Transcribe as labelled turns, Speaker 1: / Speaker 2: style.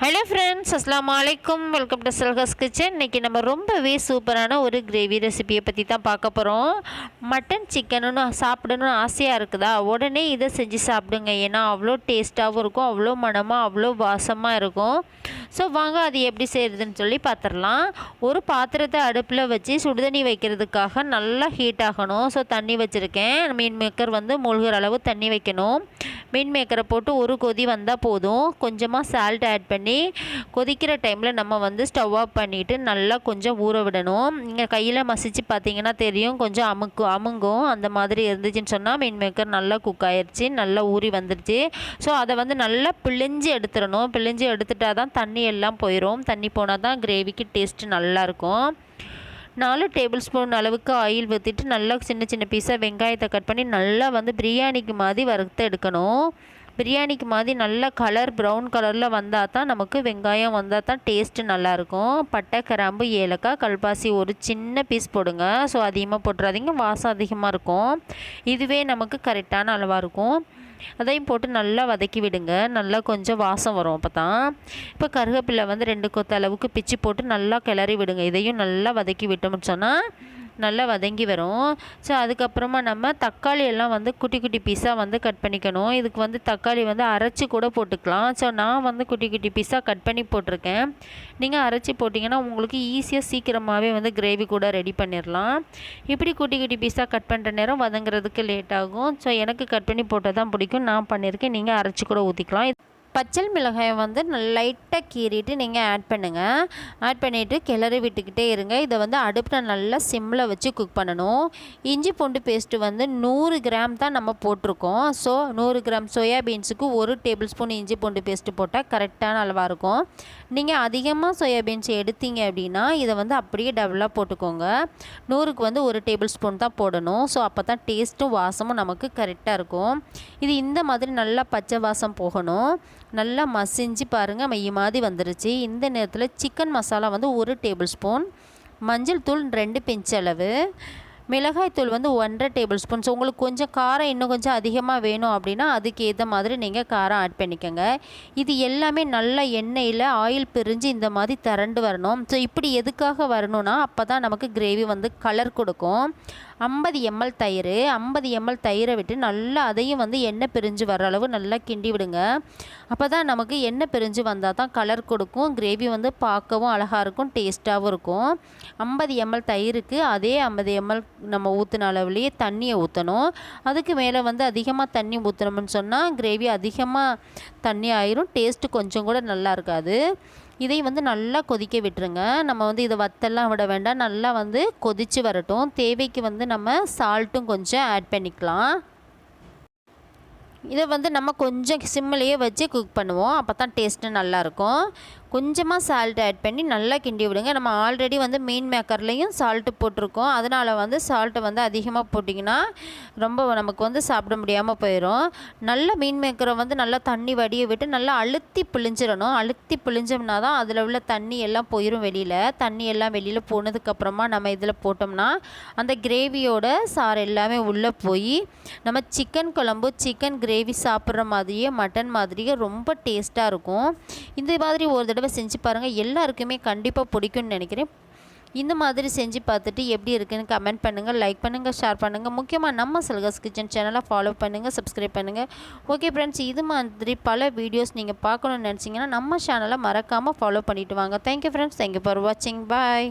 Speaker 1: Hello friends, அஸ்ஸலாமு அலைக்கும். Welcome to Salha's kitchen. இன்றைக்கி நம்ம ரொம்பவே சூப்பரான ஒரு கிரேவி ரெசிபியை பற்றி தான் பார்க்க போகிறோம். மட்டன் சிக்கனுன்னு சாப்பிடணும்னு ஆசையாக இருக்குதா, உடனே இதை செஞ்சு சாப்பிடுங்க. ஏன்னா அவ்வளோ டேஸ்ட்டாகவும் இருக்கும், அவ்வளோ மனமாக, அவ்வளோ வாசமாக இருக்கும். ஸோ வாங்க அது எப்படி செய்கிறதுன்னு சொல்லி பார்த்துடலாம். ஒரு பாத்திரத்தை அடுப்பில் வச்சு சுடுதண்ணி வைக்கிறதுக்காக நல்லா ஹீட் ஆகணும். ஸோ தண்ணி வச்சுருக்கேன். மீன் மேக்கர் மூழ்கிற அளவு தண்ணி வைக்கணும். மீன் மேக்கரை போட்டு ஒரு கொதி வந்தால் போதும். கொஞ்சமாக சால்ட் ஆட் பண்ணி கொதிக்கிற டைமில் நம்ம ஸ்டவ் ஆஃப் பண்ணிவிட்டு நல்லா கொஞ்சம் ஊற விடணும். நீங்கள் கையில் மசிச்சு பார்த்தீங்கன்னா தெரியும், கொஞ்சம் அமுங்கும். அந்த மாதிரி இருந்துச்சுன்னு சொன்னால் மீன் மேக்கர் நல்லா குக் ஆயிடுச்சு, நல்லா ஊறி வந்துடுச்சு. ஸோ அதை நல்லா பிழிஞ்சு எடுத்துடணும். பிழிஞ்சு எடுத்துட்டா தான் தண்ணி எல்லாம் போயிடும். தண்ணி போனால் தான் கிரேவிக்கு டேஸ்ட்டு நல்லாயிருக்கும். 4 டேபிள் ஸ்பூன் அளவுக்கு ஆயில் ஊற்றிட்டு நல்லா சின்ன சின்ன பீஸாக வெங்காயத்தை கட் பண்ணி நல்லா பிரியாணிக்கு மாதிரி வறுத்து எடுக்கணும். பிரியாணிக்கு மாதிரி நல்லா ப்ரௌன் கலரில் வந்தால் தான் நமக்கு வெங்காயம் வந்தால் தான் டேஸ்ட்டு நல்லாயிருக்கும். பட்டை, கிராம்பு, ஏலக்காய், கல்பாசி ஒரு சின்ன பீஸ் போடுங்க. ஸோ அதிகமாக போட்டுறாதீங்க, வாசம் அதிகமாக இருக்கும். இதுவே நமக்கு கரெக்டான அளவாக இருக்கும். அதையும் போட்டு நல்லா வதக்கி விடுங்க. நல்லா கொஞ்சம் வாசம் வரும். அப்போ தான் இப்போ கருவேப்பிலை 2 கொத்து அளவுக்கு பிச்சு போட்டு நல்லா கிளறி விடுங்க. இதையும் நல்லா வதக்கி விட்டோம்னு சொன்னால் நல்லா வதங்கி வரும். ஸோ அதுக்கப்புறமா நம்ம தக்காளி எல்லாம் குட்டி குட்டி பீஸாக கட் பண்ணிக்கணும். இதுக்கு தக்காளி அரைச்சி கூட போட்டுக்கலாம். ஸோ நான் குட்டி குட்டி பீஸாக கட் பண்ணி போட்டிருக்கேன். நீங்கள் அரைச்சி போட்டிங்கன்னா உங்களுக்கு ஈஸியாக சீக்கிரமாகவே கிரேவி கூட ரெடி பண்ணிடலாம். இப்படி குட்டி குட்டி பீஸாக கட் பண்ணுற நேரம் வதங்குறதுக்கு லேட் ஆகும். ஸோ எனக்கு கட் பண்ணி போட்டால் தான் பிடிக்கும், நான் பண்ணியிருக்கேன். நீங்கள் அரைச்சி கூட ஊற்றிக்கலாம். பச்சை மிளகாயை லைட்டாக கீறிட்டு நீங்கள் ஆட் பண்ணுங்கள். ஆட் பண்ணிவிட்டு கிளறி விட்டுக்கிட்டே இருங்க. இதை அடுப்பில் நல்லா சிம்மில் வச்சு குக் பண்ணணும். இஞ்சி பூண்டு பேஸ்ட்டு 100 கிராம் தான் நம்ம போட்டிருக்கோம். ஸோ 100 கிராம் சோயாபீன்ஸுக்கு 1 டேபிள் ஸ்பூன் இஞ்சி பூண்டு பேஸ்ட்டு போட்டால் கரெக்டான அளவாக இருக்கும். நீங்கள் அதிகமாக சோயாபீன்ஸ் எடுத்தீங்க அப்படின்னா இதை அப்படியே டபுளாக போட்டுக்கோங்க. 100க்கு 1 டேபிள் ஸ்பூன் தான் போடணும். ஸோ அப்போ தான் டேஸ்ட்டும் வாசமும் நமக்கு கரெக்டாக இருக்கும். இது இந்த மாதிரி நல்லா பச்சை வாசம் போகணும். நல்லா மசிஞ்சு பாருங்கள், மைய மாதிரி வந்துருச்சு. இந்த நேரத்தில் சிக்கன் மசாலா 1 டேபிள் ஸ்பூன், மஞ்சள் தூள் 2 பிஞ்ச் அளவு, மிளகாய் தூள் 1.5 டேபிள் ஸ்பூன். ஸோ உங்களுக்கு கொஞ்சம் காரம் இன்னும் கொஞ்சம் அதிகமாக வேணும் அப்படின்னா அதுக்கு ஏற்ற மாதிரி நீங்கள் காரம் ஆட் பண்ணிக்கோங்க. இது எல்லாமே நல்லா எண்ணெயில் ஆயில் பிரிஞ்சு இந்த மாதிரி திரண்டு வரணும். ஸோ இப்படி எதுக்காக வரணும்னா அப்போ தான் நமக்கு கிரேவி கலர் கொடுக்கும். 50 ml தயிர், 50 ml தயிரை விட்டு நல்லா அதையும் எண்ணெய் பிரிஞ்சு வர அளவு நல்லா கிண்டி விடுங்க. அப்போ தான் நமக்கு எண்ணெய் பிரிஞ்சு வந்தால் தான் கலர் கொடுக்கும். கிரேவி பார்க்கவும் அழகாக இருக்கும், டேஸ்ட்டாகவும் இருக்கும். 50 ml தயிருக்கு அதே 50 ml நம்ம ஊற்றின அளவுலேயே தண்ணியை ஊற்றணும். அதுக்கு மேலே அதிகமாக தண்ணி ஊற்றணும்னு சொன்னால் கிரேவி அதிகமாக தண்ணி ஆயிரும், டேஸ்ட்டு கொஞ்சம் கூட நல்லா இருக்காது. இதை நல்லா கொதிக்க விட்டுருங்க. நம்ம இதை வத்தெல்லாம் விட வேண்டாம், நல்லா கொதித்து வரட்டும். தேவைக்கு நம்ம சால்ட்டும் கொஞ்சம் ஆட் பண்ணிக்கலாம். இதை நம்ம கொஞ்சம் சிம்மிலேயே வச்சு குக் பண்ணுவோம். அப்போ தான் டேஸ்ட்டு நல்லாயிருக்கும். கொஞ்சமாக சால்ட் ஆட் பண்ணி நல்லா கிண்டி விடுங்க. நம்ம ஆல்ரெடி மீன் மேக்கர்லேயும் சால்ட்டு போட்டிருக்கோம். அதனால் சால்ட்டை அதிகமாக போட்டிங்கன்னா ரொம்ப நமக்கு சாப்பிட முடியாமல் போயிடும். நல்ல மீன் மேக்கரை நல்லா தண்ணி வடிய விட்டு நல்லா அழுத்தி பிழிஞ்சிடணும். அழுத்தி பிழிஞ்சோம்னா தான் அதில் உள்ள தண்ணி எல்லாம் போயிடும் வெளியில். தண்ணி எல்லாம் வெளியில் போனதுக்கப்புறமா நம்ம இதில் போட்டோம்னா அந்த கிரேவியோட சாறு எல்லாமே உள்ளே போய் நம்ம சிக்கன் குழம்பு, சிக்கன் கிரேவி சாப்பிட்ற மாதிரியே மட்டன் மாதிரியே ரொம்ப டேஸ்ட்டாக இருக்கும். இந்த மாதிரி ஒரு தடவை செஞ்சு பாருங்கள், எல்லாருக்குமே கண்டிப்பாக பிடிக்கும்னு நினைக்கிறேன். இந்த மாதிரி செஞ்சு பார்த்துட்டு எப்படி இருக்குன்னு கமெண்ட் பண்ணுங்கள், லைக் பண்ணுங்கள், ஷேர் பண்ணுங்கள். முக்கியமாக நம்ம சல்ஹாஸ் கிச்சன் சேனலை ஃபாலோ பண்ணுங்கள், சப்ஸ்கிரைப் பண்ணுங்கள். ஓகே ஃப்ரெண்ட்ஸ், இது மாதிரி பல வீடியோஸ் நீங்கள் பார்க்கணுன்னு நினச்சிங்கன்னா நம்ம சேனலை மறக்காமல் ஃபாலோ பண்ணிவிட்டு வாங்க. தேங்க்யூ ஃப்ரெண்ட்ஸ், தேங்க்யூ ஃபார் வாட்சிங். பாய்.